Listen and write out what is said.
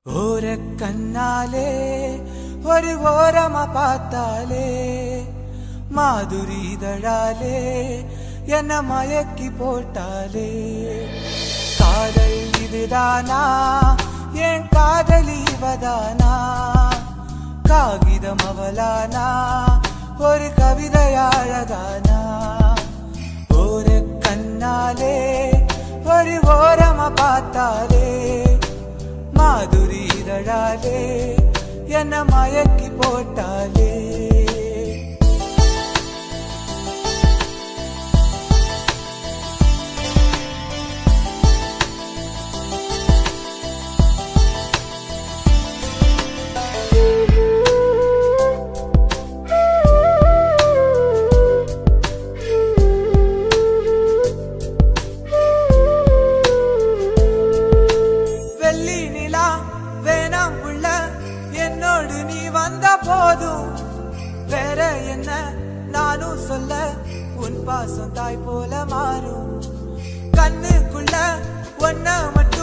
ഓര കണ്ണാലേ ഒരു ഓരമ പാത്താലേ മാധുരീതഴാലേ എന്നെ മയക്കി പോട്ടാലേ കാതൽ ഇതുതാനാ എൻ കാതലി ഇവതാനാ കാകിതം അവലാനാ ഒരു കവിതയാഴതാനാ ഓര കണ്ണാലേ ഒരു ഓരമ പാത്താലേ മാധുരീതഴാലേ എന്നെ മയക്കി പോട്ടാലേ என்னோடு நீ வந்த போதும் வேற என்ன நானும் சொல்ல உன் பாசம் தாய் போல மாறும் கண்ணுக்குள்ள ஒன்ன மட்டும்